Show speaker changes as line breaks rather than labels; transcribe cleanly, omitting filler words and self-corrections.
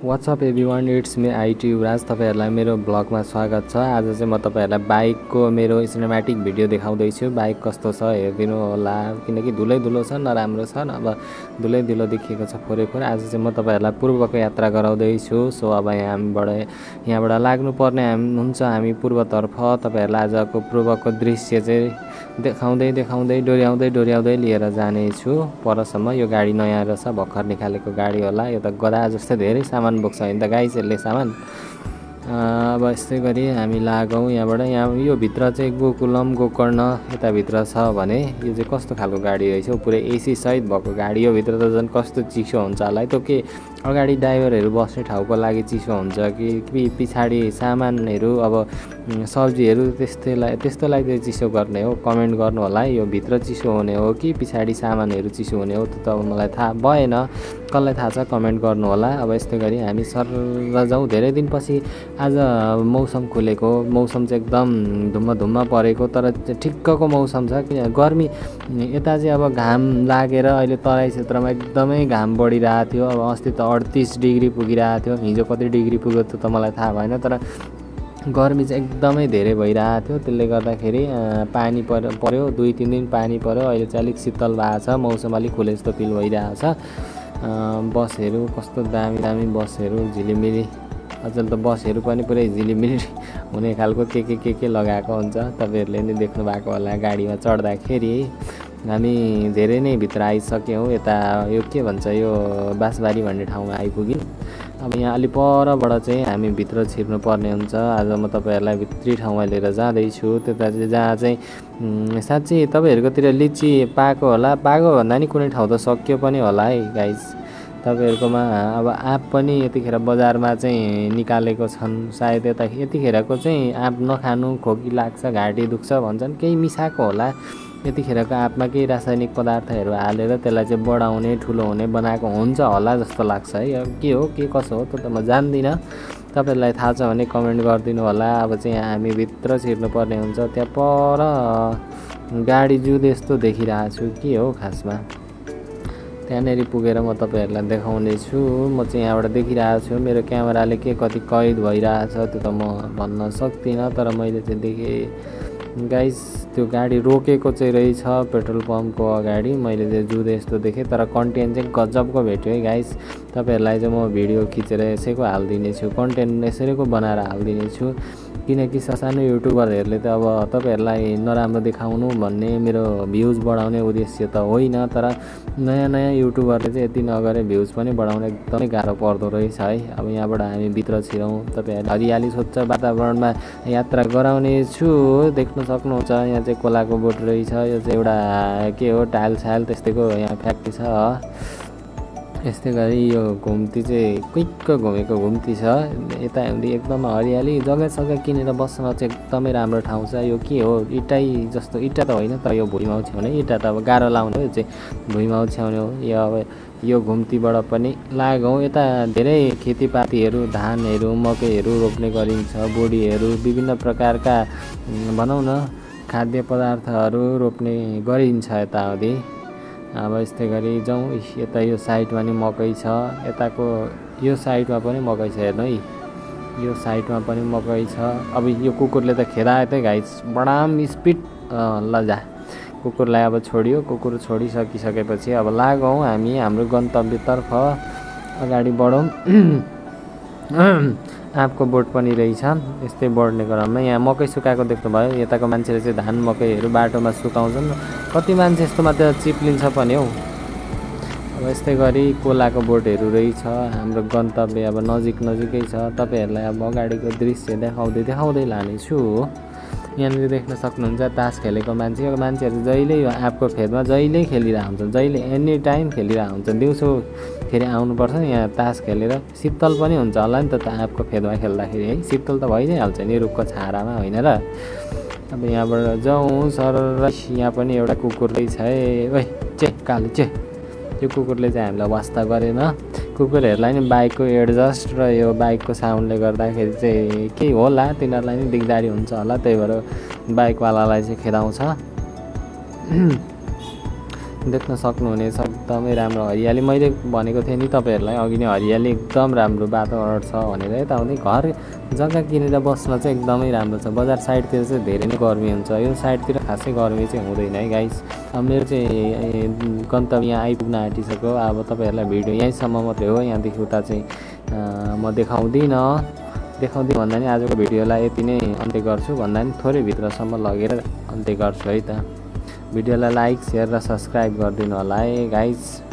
WhatsApp everyone it's me IT Yuvraj तपाईहरुलाई मेरो ब्लगमा स्वागत छ। आज चाहिँ म तपाईहरुलाई बाइकको मेरो सिनेम्याटिक भिडियो देखाउँदैछु। बाइक कस्तो छ हेरिदिनु होला, किनकि धुलै धुलो छ, नराम्रो छ, अब धुलै धुलो देखिएको छ फोरै। आज चाहिँ म तपाईहरुलाई पूर्वको यात्रा गराउँदैछु। सो अब यहाँबाट लाग्नुपर्ने हुन्छ हामी पूर्वतर्फ। तपाईहरुलाई आजको पूर्वको दृश्य चाहिँ देखाउँदै डोर्याउँदै लिएर जानेछु परसम्म। यो गाडी नयाँ रहेछ, भर्खर निकालेको गाडी होला। यो त गधा जस्तै धेरै सामान बोक्छ हैन त गाइस यसले सामान। अब यस्तै गरी हामी लागौँ यहाँबाट। यहाँ यो भित्र चाहिँ गोकर्ण यताभित्र छ भने यो चाहिँ कस्तो खालको गाडी रहेछ, पुरै एसी सहित भएको गाडी। यो भित्र त झन् कस्तो चिसो हुन्छ होला है। त्यो के अगाडि ड्राइभरहरू बस्ने ठाउँको लागि चिसो हुन्छ कि पछाडि सामानहरू अब सब्जीहरू त्यस्तोलाई चाहिँ चिसो गर्ने हो, कमेन्ट गर्नु होला है। यो भित्र चिसो हुने हो कि पछाडि सामानहरू चिसो हुने हो त्यो त मलाई थाहा भएन, कसलाई थाहा छ कमेन्ट गर्नु होला। अब यस्तै गरी हामी सर जाउँ। धेरै दिनपछि आज मौसम खुलेको, मौसम चाहिँ एकदम धुम्म परेको, तर ठिक्कको मौसम छ। किन गर्मी यता चाहिँ अब घाम लागेर अहिले तराई क्षेत्रमा एकदमै घाम बढिरहेको थियो। अब अस्ति त 38 डिग्री पुगिरहेको थियो, हिजो कति डिग्री पुग्यो त्यो त मलाई थाहा भएन, तर गर्मी चाहिँ एकदमै धेरै भइरहेको थियो। त्यसले गर्दाखेरि पानी पर्यो 2-3 दिन पानी पर्यो। अहिले चाहिँ अलिक शीतल भएको छ, मौसम अलिक खुले जस्तो फिल भइरहेको छ। बसहरू कस्तो दामी बसहरू झिलिमिली, अचेल त बसहरू पनि पुरै झिलिमिली हुने खालको के लगाएको हुन्छ। तपाईहरुले नि देख्नु भएको होला गाडीमा चढ्दाखेरि। हामी धेरै नै भित्र आइसक्यौँ। यता यो के भन्छ, यो बासबारी भन्ने ठाउँमा आइपुग्यौँ। अब यहाँ अलि परबाट चाहिँ हामी भित्र छिर्नु पर्ने हुन्छ। आज म तपाईहरुलाई भित्री ठाउँमा लिएर जाँदैछु, त्यता चाहिँ जहाँ चाहिँ साँच्चै तपाईहरुकोतिर लिची पाएको होला। पाएको भन्दा नि कुनै ठाउँ त सकियो पनि होला है गाइस। तपाईहरुकोमा अब आँप पनि यतिखेर बजारमा चाहिँ निकालेको छन् सायद। यतिखेरको चाहिँ आँप नखानु, खोकी लाग्छ, घाँटी दुख्छ भन्छन्, केही मिसाएको होला। यतिखेरको आँपमा केही रासायनिक पदार्थहरू हालेर त्यसलाई चाहिँ बढाउने, ठुलो हुने बनाएको हुन्छ होला जस्तो लाग्छ है। अब के हो के कसो हो त्यो त म जान्दिनँ, तपाईहरुलाई थाहा छ भने कमेन्ट गरिदिनु होला। अब चाहिँ हामी भित्र छिर्नुपर्ने हुन्छ। त्यहाँ पर गाडी जुदे यस्तो देखिरहेको छु, के हो खासमा त्यहाँनेरि पुगेर म तपाईहरुलाई देखाउने छु। म चाहिँ यहाँबाट देखिरहेको छु, मेरो क्यामेराले के कति कैद भइरहेछ त्यो त म भन्न सक्दिनँ, तर मैले चाहिँ देखेँ गाइस। त्यो गाडी रोकेको चाहिँ रहेछ पेट्रोल पम्पको अगाडि। मैले चाहिँ जुदे यस्तो देखेँ, तर कन्टेन्ट चाहिँ गजबको भेट्यो है गाइस। तपाईहरुलाई चाहिँ म भिडियो खिचेर यसैको हालिदिनेछु, कन्टेन्ट यसैको बनाएर हालिदिनेछु। किनकि सानो युट्युबरहरूले त अब तपाईहरुलाई नराम्रो देखाउनु भन्ने मेरो भ्युज बढाउने उद्देश्य त होइन, तर नयाँ युट्युबरले चाहिँ यति नगरे भ्युज पनि बढाउन एकदमै गाह्रो पर्दो रहेछ है। अब यहाँबाट हामी भित्र छिरौँ। तपाईहरु हरियाली स्वच्छ वातावरणमा यात्रा गराउने छु। देख्न सक्नुहुन्छ यहाँ चाहिँ कोलाको बोट रहेछ। यो चाहिँ एउटा के हो टाइल त्यस्तैको यहाँ फ्याक्ट्री छ। यस्तै गरी यो घुम्ती चाहिँ क्विक्क घुमेको घुम्ती छ। यता एकदम हरियाली, जग्गा किनेर बस्न चाहिँ एकदमै राम्रो ठाउँ छ। यो के हो इँटै जस्तो, इँटा त होइन तर यो भुइँमा ओछ्याउने, इँटा त अब गाह्रो लाउने हो, यो चाहिँ भुइँमा ओछ्याउने हो। यो अब यो घुम्तीबाट पनि लागौँ। यता धेरै खेतीपातीहरू, धानहरू, मकैहरू रोप्ने गरिन्छ, बोडीहरू, विभिन्न प्रकारका भनौँ न खाद्य पदार्थहरू रोप्ने गरिन्छ यताउति। अब यस्तै गरी जाउँ। यता यो साइडमा नि मकै छ, यताको यो साइडमा पनि मकै छ, हेर्नु है यो साइडमा पनि मकै छ। अब यो कुकुरले त खेदायो त गाइस, बडाम स्पिड लजा। कुकुरलाई अब छोडियो, कुकुर छोडिसकिसकेपछि अब लागौँ हामी हाम्रो गन्तव्यतर्फ, अगाडि बढौँ। आँपको बोट पनि रहेछ। यस्तै बढ्ने क्रममा यहाँ मकै सुकाएको देख्नुभयो। यताको मान्छेले चाहिँ धान मकैहरू बाटोमा सुकाउँछन्, कति मान्छे यस्तोमा त चिप्लिन्छ पनि हौ। अब यस्तै गरी कोलाको बोटहरू रहेछ। हाम्रो गन्तव्य अब नजिकै छ। तपाईहरुलाई अब अगाडिको दृश्य देखाउँदै लानेछु। यहाँनिर देख्न सक्नुहुन्छ तास खेलेको मान्छे। यो मान्छेहरू जहिले यो आँपको फेदमा जहिले खेलिरहेको हुन्छन्, जहिले एनी टाइम खेलिरहेको हुन्छन्। दिउँसो फेरि आउनुपर्छ यहाँ तास खेलेर। शीतल पनि हुन्छ होला नि त आँपको फेदमा खेल्दाखेरि है, शीतल त भइ नै हाल्छ नि रुखको छारामा, होइन र। अब यहाँबाट जाउँ सर। यहाँ पनि एउटा कुकुर रहेछ है। ओइ कालो यो कुकुरले चाहिँ हामीलाई वास्ता गरेन। कुकुरहरूलाई नि बाइकको एडजस्ट र यो बाइकको साउन्डले गर्दाखेरि चाहिँ केही होला, तिनीहरूलाई नि दिगदारी हुन्छ होला, त्यही भएर बाइकवालालाई चाहिँ खेदाउँछ। देख्न सक्नुहुनेछ एकदमै राम्रो हरियाली। मैले भनेको थिएँ नि तपाईँहरूलाई अघि नै हरियाली एकदम राम्रो वातावरण छ भनेर। यताउति घर जग्गा किनेर बस्न चाहिँ एकदमै राम्रो छ। बजार साइडतिर चाहिँ धेरै नै गर्मी हुन्छ, यो साइडतिर खासै गर्मी चाहिँ हुँदैन है गाइस। अब मेरो चाहिँ गन्तव्य यहाँ आइपुग्न आँटिसक्यो। अब तपाईँहरूलाई भिडियो यहीँसम्म मात्रै हो, यहाँदेखि उता चाहिँ म देखाउँदिनँ भन्दा नि आजको भिडियोलाई यति नै अन्त्य गर्छु भन्दा नि थोरै भित्रसम्म लगेर अन्त्य गर्छु है त। भिडियोलाई लाइक, सेयर र सब्सक्राइब गरिदिनु होला है गाइस।